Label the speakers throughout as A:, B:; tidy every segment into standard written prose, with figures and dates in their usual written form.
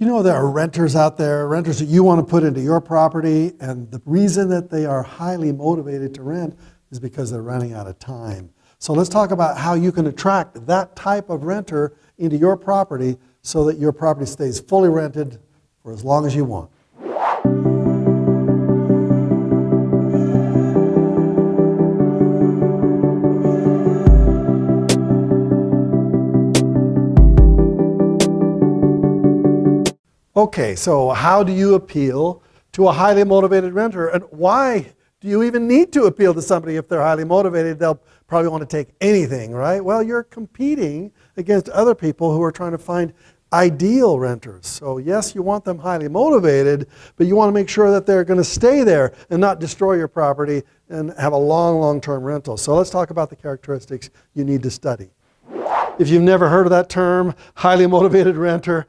A: You know, there are renters out there, renters that you want to put into your property, and the reason that they are highly motivated to rent is because they're running out of time. So let's talk about how you can attract that type of renter into your property so that your property stays fully rented for as long as you want. Okay, so how do you appeal to a highly motivated renter? And why do you even need to appeal to somebody if they're highly motivated? They'll probably want to take anything, right? Well, you're competing against other people who are trying to find ideal renters. So yes, you want them highly motivated, but you want to make sure that they're going to stay there and not destroy your property and have a long-term rental. So let's talk about the characteristics you need to study. If you've never heard of that term, highly motivated renter,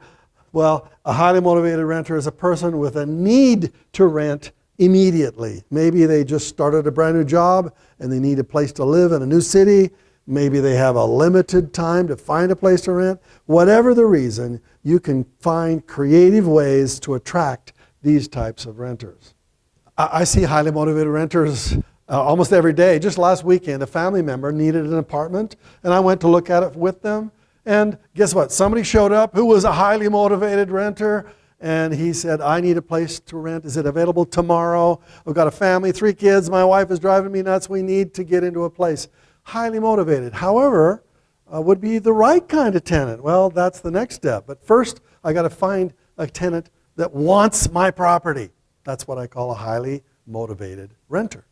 A: well, a highly motivated renter is a person with a need to rent immediately. Maybe they just started a brand new job and they need a place to live in a new city. Maybe they have a limited time to find a place to rent. Whatever the reason, you can find creative ways to attract these types of renters. I see highly motivated renters almost every day. Just last weekend, a family member needed an apartment and I went to look at it with them. And guess what? Somebody showed up who was a highly motivated renter, and he said, I need a place to rent. Is it available tomorrow? I've got a family, 3 kids. My wife is driving me nuts. We need to get into a place. Highly motivated. However, would be the right kind of tenant. Well, that's the next step. But first, I got to find a tenant that wants my property. That's what I call a highly motivated renter.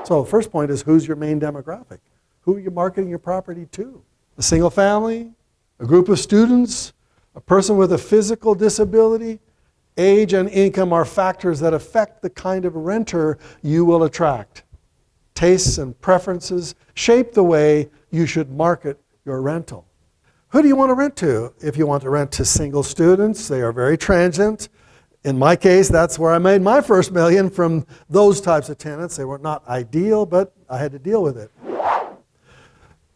A: So the first point is, who's your main demographic? Who are you marketing your property to? A single family, a group of students, a person with a physical disability. Age and income are factors that affect the kind of renter you will attract. Tastes and preferences shape the way you should market your rental. Who do you want to rent to? If you want to rent to single students, they are very transient. In my case, that's where I made my first million, from those types of tenants. They were not ideal, but I had to deal with it.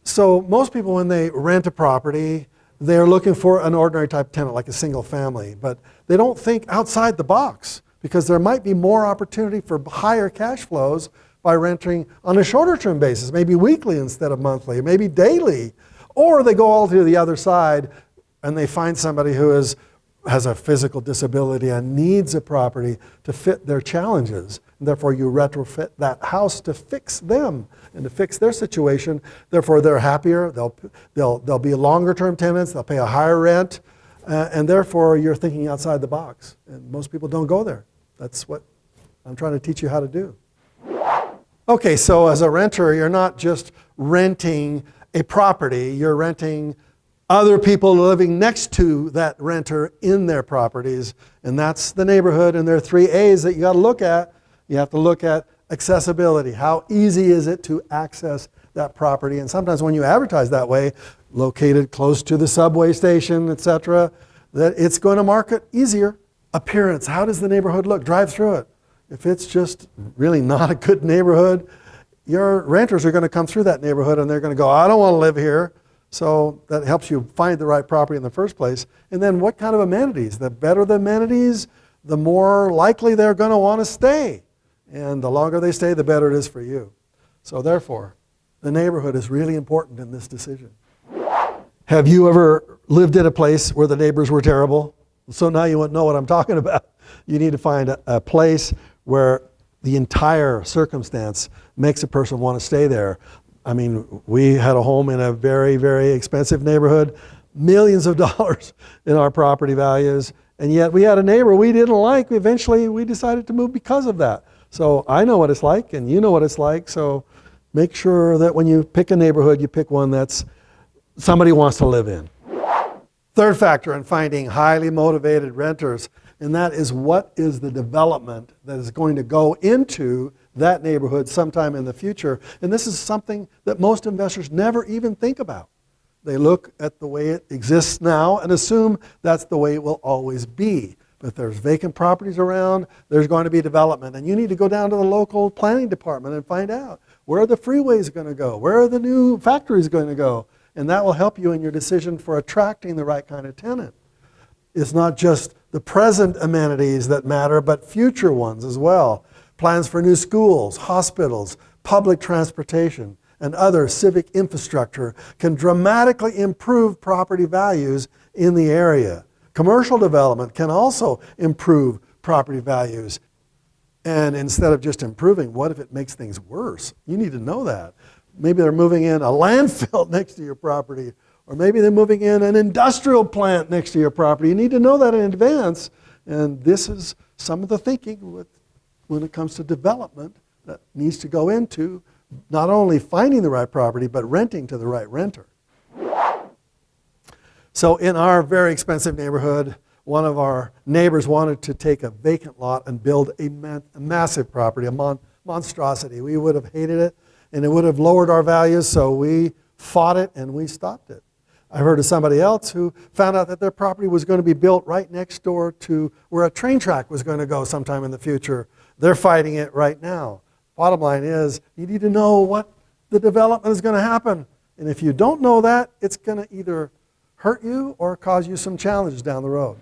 A: So most people, when they rent a property, they're looking for an ordinary type tenant, like a single family. But they don't think outside the box, because there might be more opportunity for higher cash flows by renting on a shorter term basis, maybe weekly instead of monthly, maybe daily. Or they go all to the other side and they find somebody who has a physical disability and needs a property to fit their challenges. And therefore, you retrofit that house to fix them and to fix their situation. Therefore, they're happier. They'll be longer-term tenants. They'll pay a higher rent. And therefore, you're thinking outside the box. And most people don't go there. That's what I'm trying to teach you how to do. Okay, so as a renter, you're not just renting a property. You're renting other people living next to that renter in their properties. And that's the neighborhood. And there are 3 A's that you got to look at. You have to look at accessibility. How easy is it to access that property? And sometimes when you advertise that way, located close to the subway station, etc., that it's going to market easier. Appearance. How does the neighborhood look? Drive through it. If it's just really not a good neighborhood, your renters are going to come through that neighborhood and they're going to go, I don't want to live here. So that helps you find the right property in the first place. And then what kind of amenities? The better the amenities, the more likely they're going to want to stay. And the longer they stay, the better it is for you. So therefore, the neighborhood is really important in this decision. Have you ever lived in a place where the neighbors were terrible? So now you know what I'm talking about. You need to find a place where the entire circumstance makes a person want to stay there. I mean, we had a home in a very, very expensive neighborhood, millions of dollars in our property values, and yet we had a neighbor we didn't like. Eventually, we decided to move because of that. So I know what it's like, and you know what it's like, so make sure that when you pick a neighborhood, you pick one that's somebody wants to live in. Third factor in finding highly motivated renters, and that is, what is the development that is going to go into that neighborhood sometime in the future. And this is something that most investors never even think about. They look at the way it exists now and assume that's the way it will always be. But if there's vacant properties around, there's going to be development. And you need to go down to the local planning department and find out, where are the freeways going to go? Where are the new factories going to go? And that will help you in your decision for attracting the right kind of tenant. It's not just the present amenities that matter, but future ones as well. Plans for new schools, hospitals, public transportation, and other civic infrastructure can dramatically improve property values in the area. Commercial development can also improve property values. And instead of just improving, what if it makes things worse? You need to know that. Maybe they're moving in a landfill next to your property, or maybe they're moving in an industrial plant next to your property. You need to know that in advance. And this is some of the thinking when it comes to development that needs to go into not only finding the right property, but renting to the right renter. So in our very expensive neighborhood, one of our neighbors wanted to take a vacant lot and build a massive property, a monstrosity. We would have hated it, and it would have lowered our values, so we fought it and we stopped it. I heard of somebody else who found out that their property was going to be built right next door to where a train track was going to go sometime in the future. They're fighting it right now. Bottom line is, you need to know what the development is going to happen. And if you don't know that, it's going to either hurt you or cause you some challenges down the road.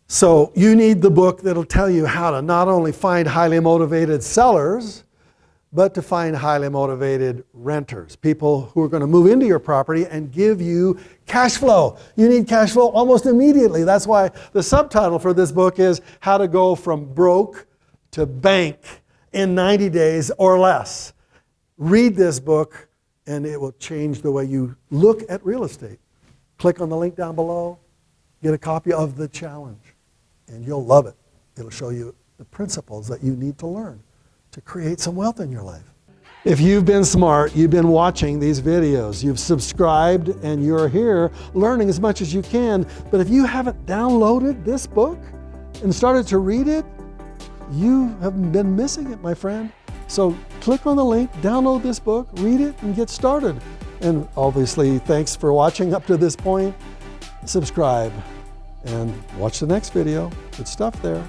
A: So you need the book that'll tell you how to not only find highly motivated sellers, but to find highly motivated renters, people who are going to move into your property and give you cash flow. You need cash flow almost immediately. That's why the subtitle for this book is How to Go From Broke to Bank in 90 days or less. Read this book and it will change the way you look at real estate. Click on the link down below, get a copy of The Challenge, and you'll love it. It'll show you the principles that you need to learn to create some wealth in your life. If you've been smart, you've been watching these videos, you've subscribed, and you're here learning as much as you can, but if you haven't downloaded this book and started to read it, you have been missing it, my friend. So click on the link, download this book, read it, and get started. And obviously, thanks for watching up to this point. Subscribe and watch the next video. Good stuff there.